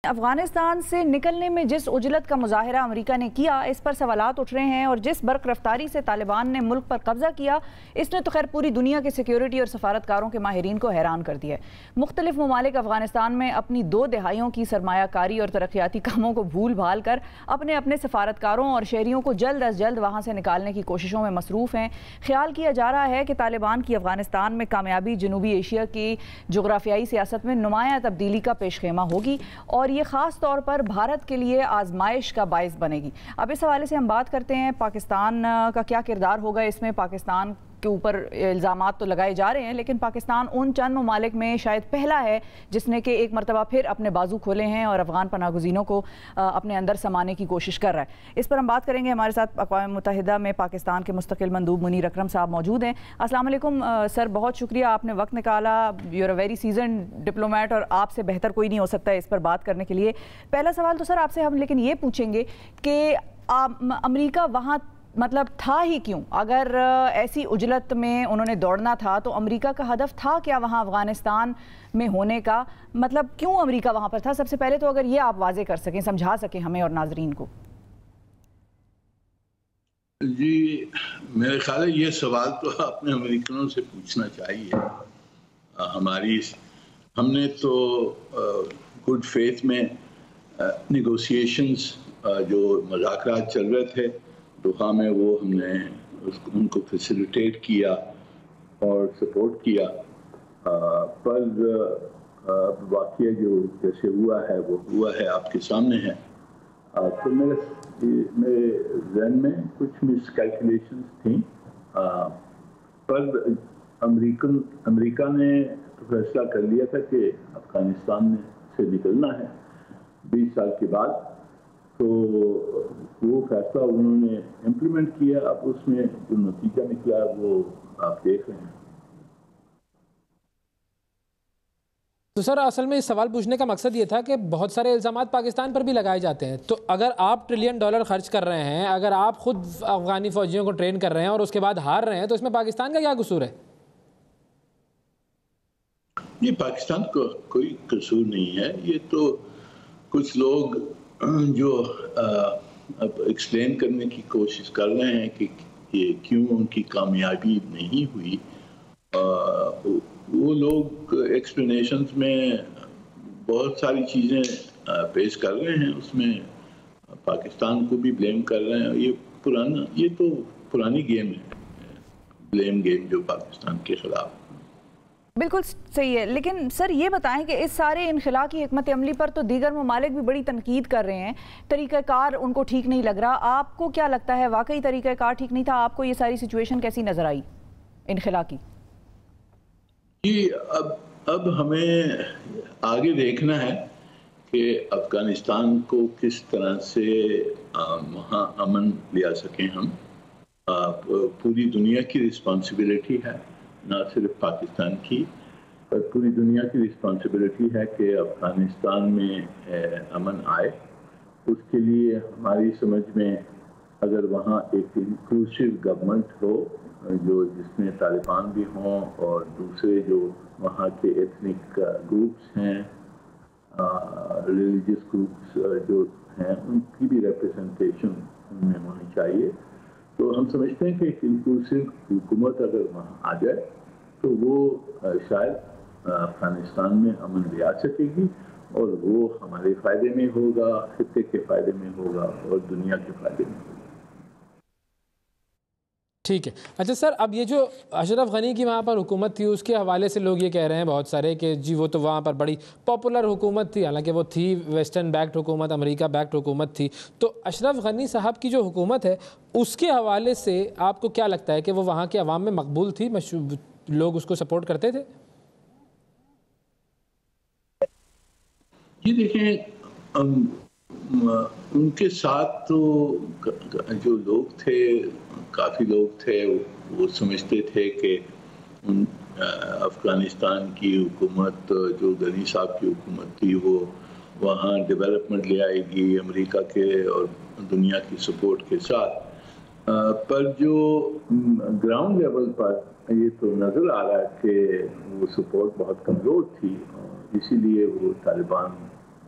افغانستان سے نکلنے میں جس عجلت کا مظاہرہ امریکہ نے کیا، اس پر سوالات اٹھ رہے ہیں، اور جس برق رفتاری سے طالبان نے ملک پر قبضہ کیا، اس نے تو خیر پوری دنیا کے سیکیورٹی اور سفارتکاروں کے ماہرین کو حیران کر دیا ہے۔ مختلف ممالک افغانستان میں اپنی 2 دہائیوں کی سرمایہ کاری اور ترقیاتی کاموں کو بھول بھال کر اپنے سفارتکاروں اور شہریوں کو جلد از جلد وہاں سے نکالنے کی کوششوں میں مصروف ہیں۔ خیال کیا جا رہا ہے کہ طالبان کی افغانستان میں کامیابی جنوبی ایشیا کی جغرافیائی سیاست میں نمایاں تبدیلی کا پیش خیمہ ہوگی، اور یہ خاص طور پر بھارت کے لیے آزمائش کا باعث بنے گی۔ اب اس حوالے سے ہم بات کرتے ہیں پاکستان کا کیا کردار ہوگا اس میں۔ پاکستان کے اوپر الزامات تو لگائے جا رہے ہیں، لیکن پاکستان ان چند ممالک میں شاید پہلا ہے جس نے کہ ایک مرتبہ پھر اپنے بازو کھولے ہیں اور افغان پناہ گزینوں کو اپنے اندر سمانے کی کوشش کر رہا ہے۔ اس پر ہم بات کریں گے۔ ہمارے ساتھ اقوام متحدہ میں پاکستان کے مستقل مندوب منیر اکرم صاحب موجود ہیں۔ السلام علیکم سر، بہت شکریہ، آپ نے وقت نکالا۔ You are a very seasoned diplomat, اور آپ سے بہتر کوئی نہیں ہو سکتا ہے اس پر بات کرنے کے لیے۔ پہلا سوال تو سر آپ سے ہم لیکن یہ پوچھیں گے کہ امریکہ وہاں مطلب تھا ہی کیوں؟ اگر ایسی عجلت میں انہوں نے دوڑنا تھا تو امریکہ کا ہدف تھا کیا وہاں افغانستان میں ہونے کا؟ مطلب کیوں امریکہ وہاں پر تھا؟ سب سے پہلے تو اگر یہ آپ واضح کر سکیں، سمجھا سکیں ہمیں اور ناظرین کو۔ جی، میرے خیال ہے یہ سوال تو آپ نے امریکنوں سے پوچھنا چاہیے۔ ہم نے تو گڈ فیتھ میں نیگوسیشنز جو مذاکرات چل رہے تھے دوحہ میں، وہ ہم نے ان کو فیسیلیٹیٹ کیا اور سپورٹ کیا، پر واقعہ جو جیسے ہوا ہے وہ ہوا ہے، آپ کے سامنے ہے۔ تو میرے ذہن میں کچھ مس کیلکولیشنز تھیں، پر امریکہ نے فیصلہ کر لیا تھا کہ افغانستان سے نکلنا ہے 20 سال کے بعد، تو وہ فیصلہ انہوں نے امپلیمنٹ کیا۔ اب اس میں جو نتیجہ نکلا وہ آپ دیکھ رہے ہیں۔ تو سر اصل میں اس سوال پوچھنے کا مقصد یہ تھا کہ بہت سارے الزامات پاکستان پر بھی لگائے جاتے ہیں، تو اگر آپ $1 ٹریلین خرچ کر رہے ہیں، اگر آپ خود افغانی فوجیوں کو ٹرین کر رہے ہیں اور اس کے بعد ہار رہے ہیں، تو اس میں پاکستان کا کیا قصور ہے؟ یہ پاکستان کو کوئی قصور نہیں ہے، یہ تو کچھ لوگ جو اب ایکسپلین کرنے کی کوشش کر رہے ہیں کہ یہ کیوں ان کی کامیابی نہیں ہوئی، وہ لوگ ایکسپلینیشنز میں بہت ساری چیزیں پیش کر رہے ہیں، اس میں پاکستان کو بھی بلیم کر رہے ہیں۔ یہ تو پرانی گیم ہے، بلیم گیم جو پاکستان کے خلاف۔ بالکل صحیح ہے، لیکن سر یہ بتائیں کہ اس سارے انخلا کی حکمت عملی پر تو دیگر ممالک بھی بڑی تنقید کر رہے ہیں، طریقہ کار ان کو ٹھیک نہیں لگ رہا۔ آپ کو کیا لگتا ہے واقعی طریقہ کار ٹھیک نہیں تھا؟ آپ کو یہ ساری سچویشن کیسی نظر آئی انخلا کی؟ جی، اب ہمیں آگے دیکھنا ہے کہ افغانستان کو کس طرح سے وہاں امن لے سکیں ہم۔ پوری دنیا کی رسپانسبلٹی ہے، نہ صرف پاکستان کی، پر پوری دنیا کی رسپانسبلٹی ہے کہ افغانستان میں امن آئے۔ اس کے لیے ہماری سمجھ میں اگر وہاں ایک انکلوسیو گورنمنٹ ہو جس میں طالبان بھی ہوں اور دوسرے جو وہاں کے ایتھنک گروپس ہیں، ریلیجس گروپس جو ہیں، ان کی بھی ریپرزنٹیشن ان میں ہونی چاہیے، تو ہم سمجھتے ہیں کہ ایک انکلوسیو حکومت اگر وہاں آ جائے تو وہ شاید افغانستان میں امن لے آ سکے گی، اور وہ ہمارے فائدے میں ہوگا، خطے کے فائدے میں ہوگا اور دنیا کے فائدے میں ہوگا۔ ٹھیک ہے۔ اچھا سر، اب یہ جو اشرف غنی کی وہاں پر حکومت تھی، اس کے حوالے سے لوگ یہ کہہ رہے ہیں بہت سارے کہ جی وہ تو وہاں پر بڑی پاپولر حکومت تھی، حالانکہ وہ تھی ویسٹرن بیکڈ حکومت، امریکہ بیکڈ حکومت تھی۔ تو اشرف غنی صاحب کی جو حکومت ہے اس کے حوالے سے آپ کو کیا لگتا ہے کہ وہ وہاں کے عوام میں مقبول تھی، لوگ اس کو سپورٹ کرتے تھے؟ جی دیکھیں، ان کے ساتھ تو جو لوگ تھے، کافی لوگ تھے، وہ سمجھتے تھے کہ افغانستان کی حکومت جو غنی صاحب کی حکومت تھی وہ وہاں ڈیولپمنٹ لے آئے گی امریکہ کے اور دنیا کی سپورٹ کے ساتھ، پر جو گراؤنڈ لیول پر یہ تو نظر آ رہا ہے کہ وہ سپورٹ بہت کمزور تھی، اور اسی لیے وہ طالبان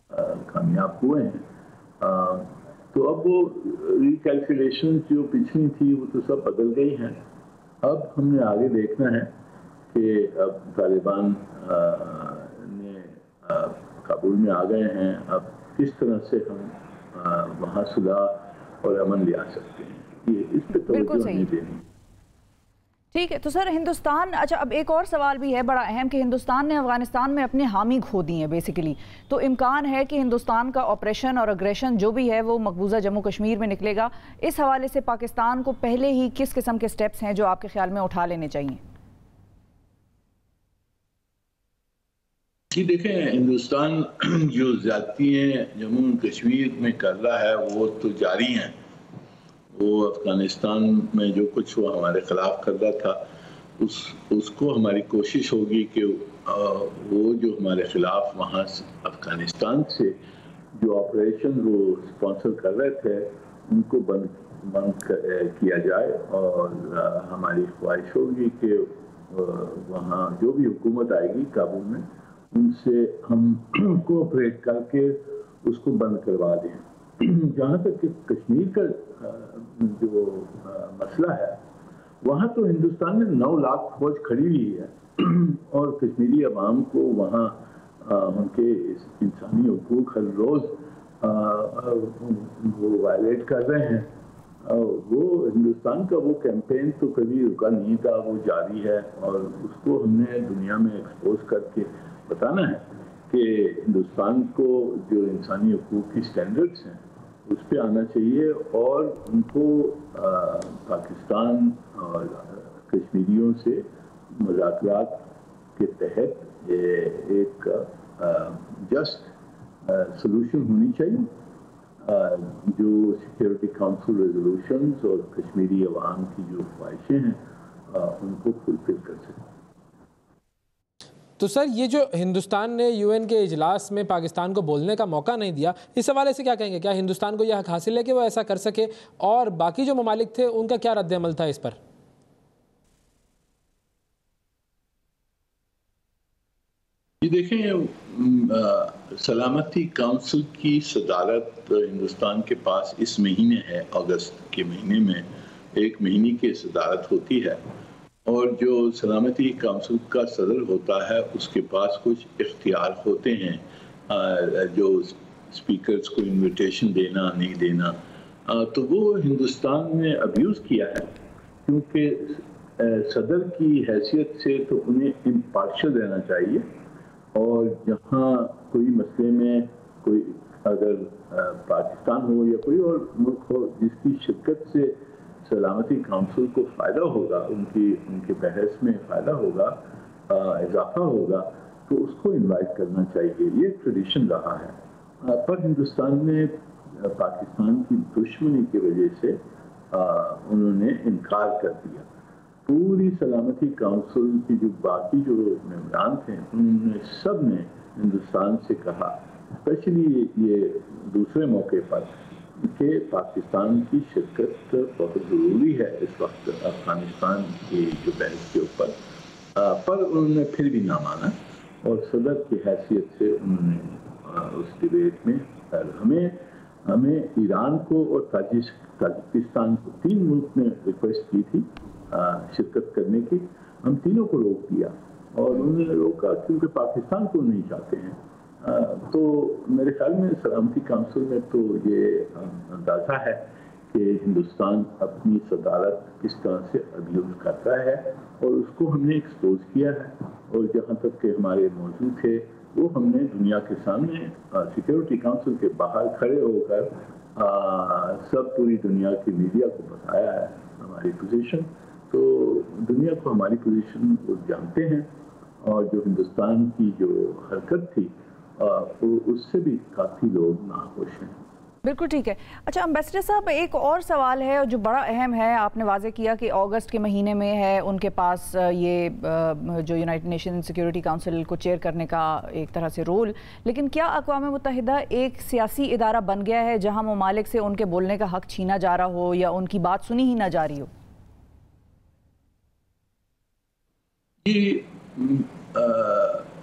کامیاب ہوئے ہیں. تو اب وہ ریکیلکولیشن جو پچھلی تھی وہ تو سب بدل گئی ہیں. اب ہم نے آگے دیکھنا ہے کہ اب طالبان نے کابل میں آ گئے ہیں, اب کس طرح سے ہم وہاں صلح اور امن لے آ سکتے ہیں, یہ اس پہ توجہ نہیں دینی. ٹھیک ہے. تو سر ہندوستان, اچھا اب ایک اور سوال بھی ہے بڑا اہم کہ ہندوستان نے افغانستان میں اپنے حامی کھو دی ہیں بیسیکلی, تو امکان ہے کہ ہندوستان کا آپریشن اور اگریشن جو بھی ہے وہ مقبوضہ جموں کشمیر میں نکلے گا. اس حوالے سے پاکستان کو پہلے ہی کس قسم کے سٹیپس ہیں جو آپ کے خیال میں اٹھا لینے چاہیے؟ جی دیکھیں, ہندوستان جو زیادتیاں جموں کشمیر میں کر رہا ہے وہ تو جاری ہیں. وہ افغانستان میں جو کچھ وہ ہمارے خلاف کر رہا تھا اس کو ہماری کوشش ہوگی کہ وہ جو ہمارے خلاف وہاں افغانستان سے جو آپریشن وہ اسپانسر کر رہے تھے ان کو بند کیا جائے, اور ہماری خواہش ہوگی کہ وہاں جو بھی حکومت آئے گی کابل میں ان سے ہم کوآپریٹ کر کے اس کو بند کروا دیں. جہاں تک کہ کشمیر کا جو مسئلہ ہے وہاں تو ہندوستان نے 9 لاکھ فوج کھڑی ہوئی ہے, اور کشمیری عوام کو وہاں ان کے انسانی حقوق ہر روز وہ وائلیٹ کر رہے ہیں. وہ ہندوستان کا وہ کیمپین تو کبھی رکا نہیں تھا, وہ جاری ہے, اور اس کو ہم نے دنیا میں ایکسپوز کر کے بتانا ہے کہ ہندوستان کو جو انسانی حقوق کی سٹینڈرڈز ہیں اس پہ آنا چاہیے, اور ان کو پاکستان اور کشمیریوں سے مذاکرات کے تحت ایک جسٹ سلوشن ہونی چاہیے جو سیکیورٹی کاؤنسل ریزولوشنز اور کشمیری عوام کی جو خواہشیں ہیں ان کو فلفل کر سکیں. تو سر یہ جو ہندوستان نے یو این کے اجلاس میں پاکستان کو بولنے کا موقع نہیں دیا, اس حوالے سے کیا کہیں گے؟ کیا ہندوستان کو یہ حق حاصل ہے کہ وہ ایسا کر سکے, اور باقی جو ممالک تھے ان کا کیا رد عمل تھا اس پر؟ یہ دیکھیں, سلامتی کونسل کی صدارت ہندوستان کے پاس اس مہینے ہے, اگست کے مہینے میں 1 مہینے کی صدارت ہوتی ہے, اور جو سلامتی کونسل کا صدر ہوتا ہے اس کے پاس کچھ اختیار ہوتے ہیں, جو اسپیکرز کو انویٹیشن دینا نہیں دینا. تو وہ ہندوستان نے ابیوز کیا ہے, کیونکہ صدر کی حیثیت سے تو انہیں امپارشل رہنا چاہیے, اور جہاں کوئی مسئلے میں کوئی اگر پاکستان ہو یا کوئی اور ملک ہو جس کی شرکت سے سلامتی کونسل کو فائدہ ہوگا, ان کے بحث میں فائدہ ہوگا, اضافہ ہوگا, تو اس کو انوائٹ کرنا چاہیے. یہ ایک ٹریڈیشن رہا ہے, پر ہندوستان نے پاکستان کی دشمنی کی وجہ سے انہوں نے انکار کر دیا. پوری سلامتی کونسل کی جو باقی جو ممبران تھے انہوں نے سب نے ہندوستان سے کہا, اسپیشلی یہ دوسرے موقع پر, کہ پاکستان کی شرکت بہت ضروری ہے اس وقت افغانستان کی جو بحث کے اوپر, پر انہوں نے پھر بھی نہ مانا, اور صدر کی حیثیت سے انہوں نے اس ڈیبیٹ میں ہمیں ایران کو اور تاجکستان کو 3 ملک نے ریکویسٹ کی تھی شرکت کرنے کی, ہم تینوں کو روک دیا, اور انہوں نے روکا کیونکہ پاکستان کو نہیں چاہتے ہیں. تو میرے خیال میں سلامتی کونسل میں تو یہ اندازہ ہے کہ ہندوستان اپنی صدارت کس طرح سے ابیوز کرتا ہے, اور اس کو ہم نے ایکسپوز کیا ہے, اور جہاں تک کہ ہمارے موضوع تھے وہ ہم نے دنیا کے سامنے سیکیورٹی کونسل کے باہر کھڑے ہو کر سب پوری دنیا کی میڈیا کو بتایا ہے ہماری پوزیشن. تو دنیا کو ہماری پوزیشن وہ جانتے ہیں, اور جو ہندوستان کی جو حرکت تھی اس سے بھی کافی لوگ ناخوش ہیں. بالکل ٹھیک ہے. اچھا امبیسڈر صاحب, ایک اور سوال ہے جو بڑا اہم ہے, آپ نے واضح کیا کہ اگست کے مہینے میں ہے ان کے پاس یہ جو یونائٹڈ نیشن سیکیورٹی کونسل کو چیئر کرنے کا ایک طرح سے رول, لیکن کیا اقوام متحدہ ایک سیاسی ادارہ بن گیا ہے جہاں ممالک سے ان کے بولنے کا حق چھینا جا رہا ہو یا ان کی بات سنی ہی نہ جا رہی ہو؟